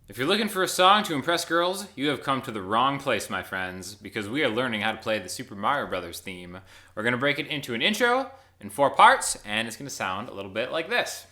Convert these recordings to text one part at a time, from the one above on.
If you're looking for a song to impress girls, you have come to the wrong place, my friends, because we are learning how to play the Super Mario Brothers theme. We're going to break it into an intro in 4 parts, and it's going to sound a little bit like this.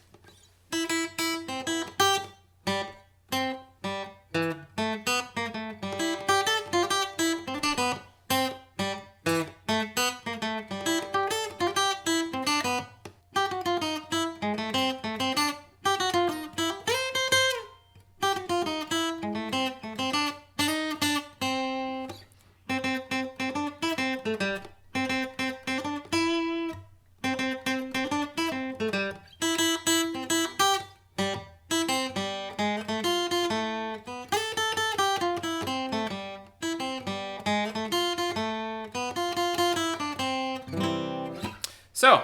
So,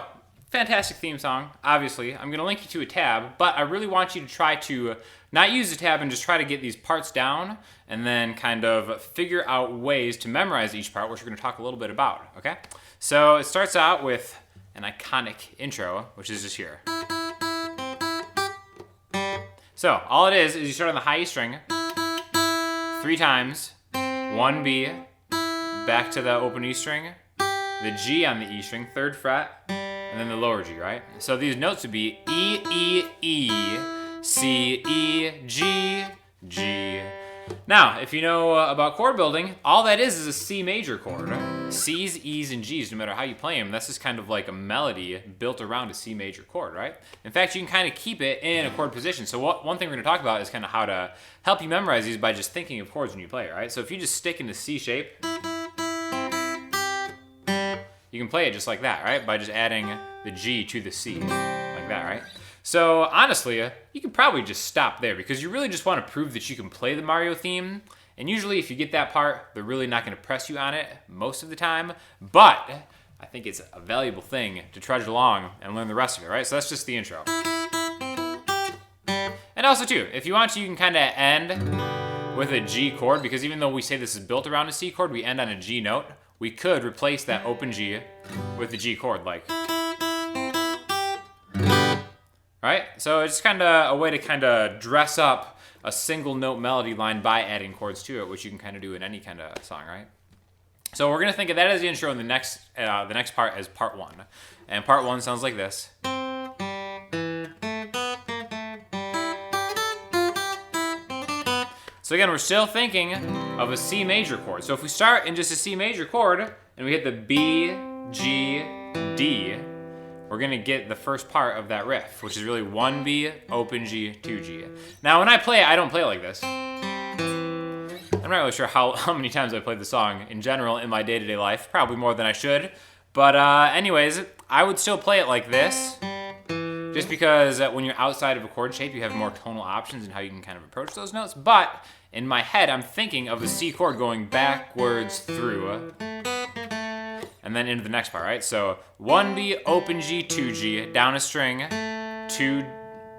fantastic theme song, obviously. I'm going to link you to a tab, but I really want you to try to not use the tab and just try to get these parts down and then kind of figure out ways to memorize each part, which we're going to talk a little bit about, okay? So it starts out with an iconic intro, which is just here. So all it is you start on the high E string 3 times, 1 B, back to the open E string, the G on the E string, 3rd fret, and then the lower G, right? So these notes would be E, E, E, C, E, G, G. Now, if you know about chord building, all that is a C major chord. C's, E's, and G's, no matter how you play them, that's just kind of like a melody built around a C major chord, right? In fact, you can kind of keep it in a chord position. So one thing we're going to talk about is kind of how to help you memorize these by just thinking of chords when you play it, right? So if you just stick in the C shape, you can play it just like that, right? By just adding the G to the C, like that, right? So honestly, you could probably just stop there because you really just want to prove that you can play the Mario theme. And usually if you get that part, they're really not going to press you on it most of the time. But I think it's a valuable thing to trudge along and learn the rest of it, right? So that's just the intro. And also too, if you want to, you can kind of end with a G chord because even though we say this is built around a C chord, we end on a G note. We could replace that open G with the G chord, like. Right? So it's kind of a way to kind of dress up a single note melody line by adding chords to it, which you can kind of do in any kind of song, right? So we're going to think of that as the intro, and the next part as part 1. And part 1 sounds like this. So again, we're still thinking of a C major chord. So if we start in just a C major chord and we hit the B, G, D, we're gonna get the first part of that riff, which is really 1 B, open G, 2 G. Now when I play it, I don't play it like this. I'm not really sure how many times I played the song in general in my day-to-day life, probably more than I should. But anyways, I would still play it like this. Just because when you're outside of a chord shape, you have more tonal options in how you can kind of approach those notes. But in my head, I'm thinking of the C chord going backwards through, and then into the next part, right? So 1 B, open G, 2 G, down a string, 2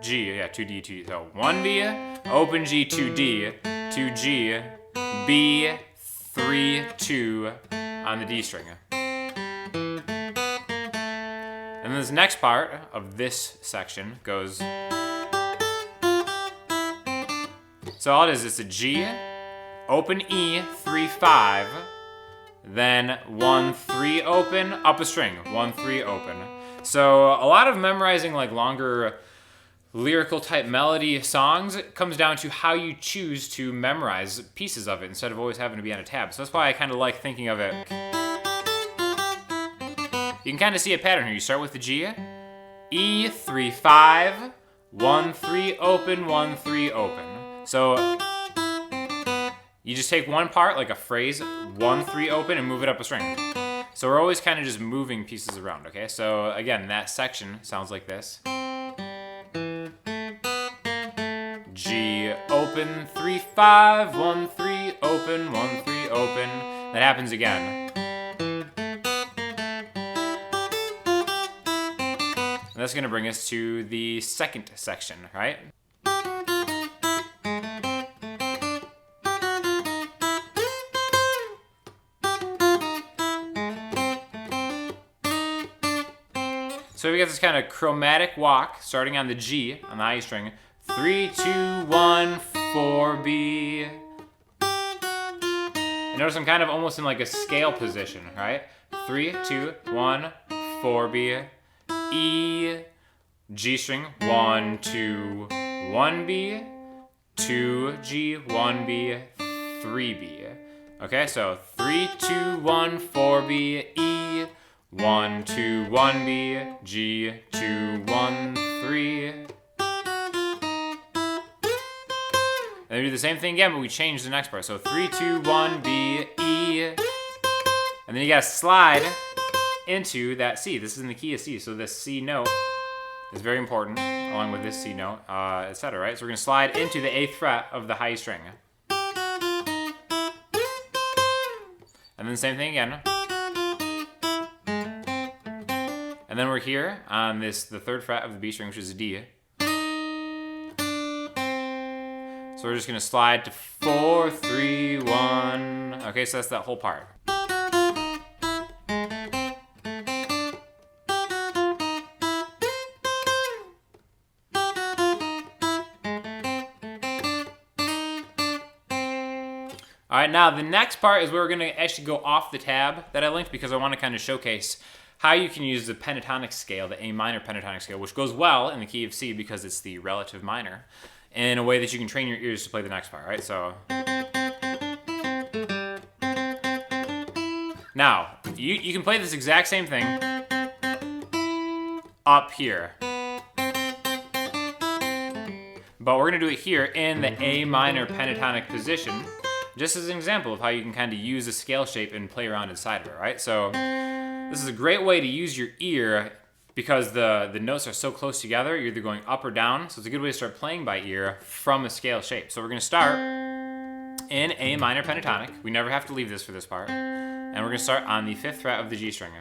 G, yeah, 2 D, 2 D. So 1 B, open G, 2 D, 2 G, B, 3, 2 on the D string. And this next part of this section goes. So all it is, it's a G, open E, 3, 5, then 1, 3, open, up a string, 1, 3, open. So a lot of memorizing like longer lyrical type melody songs comes down to how you choose to memorize pieces of it instead of always having to be on a tab. So that's why I kind of like thinking of it. You can kind of see a pattern here. You start with the G, E, 3, 5, 1, 3, open, 1, 3, open. So you just take one part, like a phrase, 1, 3, open, and move it up a string. So we're always kind of just moving pieces around, okay? So again, that section sounds like this. G, open, 3, 5, 1, 3, open, 1, 3, open. That happens again. And that's going to bring us to the second section, right? So we got this kind of chromatic walk starting on the G on the high string. 3, 2, 1, 4, B. And notice I'm kind of almost in like a scale position, right? 3, 2, 1, 4, B, E, G string, 1, 2, 1, B, 2, G, 1, B, 3, B. Okay, so 3, 2, 1, 4, B, E, 1, 2, 1, B, G, 2, 1, 3. And then we do the same thing again, but we change the next part. So 3, 2, 1, B, E. And then you gotta slide into that C. This is in the key of C, so this C note is very important, along with this C note, etc., right? So we're gonna slide into the 8th fret of the high string. And then the same thing again. And then we're here on the 3rd fret of the B string, which is a D. So we're just gonna slide to 4, 3, 1. Okay, so that's that whole part. All right, now the next part is where we're gonna actually go off the tab that I linked because I wanna kind of showcase how you can use the pentatonic scale, the A minor pentatonic scale, which goes well in the key of C because it's the relative minor, in a way that you can train your ears to play the next part, right? So now, you can play this exact same thing up here. But we're gonna do it here in the A minor pentatonic position, just as an example of how you can kind of use a scale shape and play around inside of it, right? So this is a great way to use your ear because the notes are so close together, you're either going up or down, so it's a good way to start playing by ear from a scale shape. So we're gonna start in A minor pentatonic. We never have to leave this for this part. And we're gonna start on the 5th fret of the G string.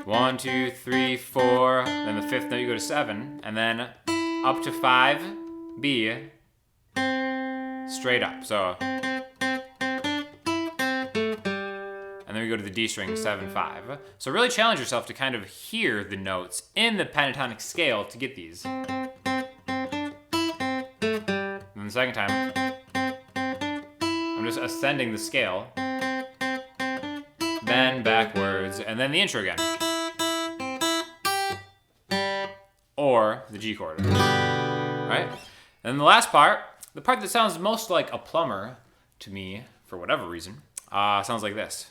1, 2, 3, 4, then the 5th note you go to 7, and then up to 5, B, straight up. So, and then we go to the D string, 7, 5. So really challenge yourself to kind of hear the notes in the pentatonic scale to get these. And then the second time, I'm just ascending the scale, then backwards, and then the intro again. Or the G chord, right? And then the last part, the part that sounds most like a plumber to me, for whatever reason, sounds like this.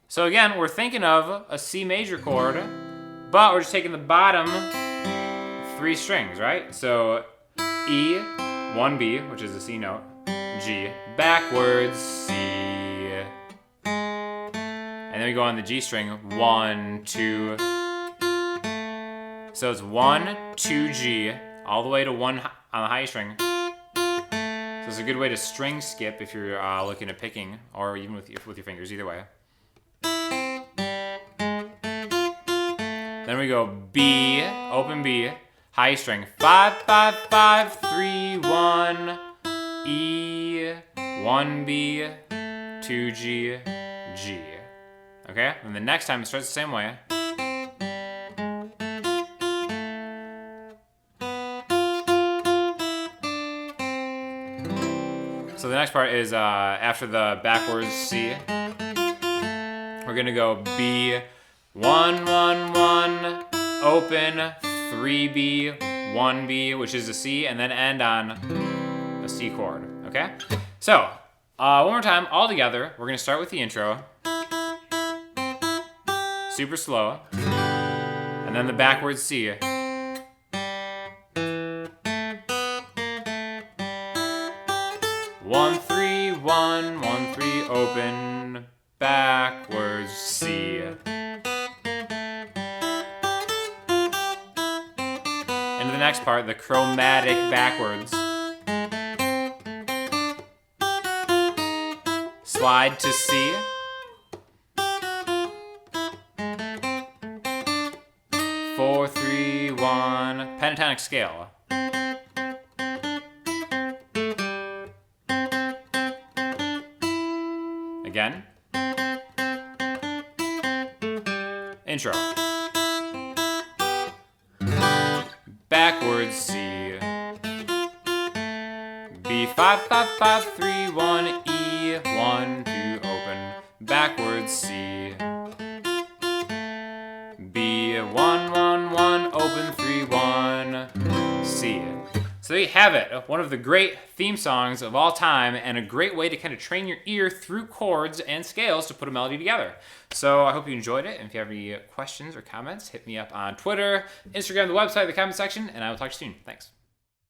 So again, we're thinking of a C major chord, but we're just taking the bottom 3 strings, right? So E, 1 B, which is a C note, G, backwards, C. And then we go on the G string, 1, 2. So it's 1, 2, G, all the way to 1 on the high string. So it's a good way to string skip if you're looking at picking, or even with your fingers, either way. Then we go B, open B, high string, 5, 5, 5, 3, 1, E, 1 B, 2 G, G. Okay? And the next time it starts the same way. So the next part is after the backwards C, we're gonna go B, 1, 1, 1, open, 3 B, 1 B, which is a C, and then end on a C chord, okay? So, one more time, all together, we're gonna start with the intro, super slow, and then the backwards C. 1, 3, 1, 1, 3, open, backwards C. Into the next part, the chromatic backwards. Slide to C. Four, 3, 1, pentatonic scale. Again. Intro. Backwards C. B 5 5 5 3 1 E 1 2 open. Backwards C. B 1 1 1 open 3 1 C. So there you have it, one of the great theme songs of all time and a great way to kind of train your ear through chords and scales to put a melody together. So I hope you enjoyed it, and if you have any questions or comments, hit me up on Twitter, Instagram, the website, the comment section, and I will talk to you soon. Thanks.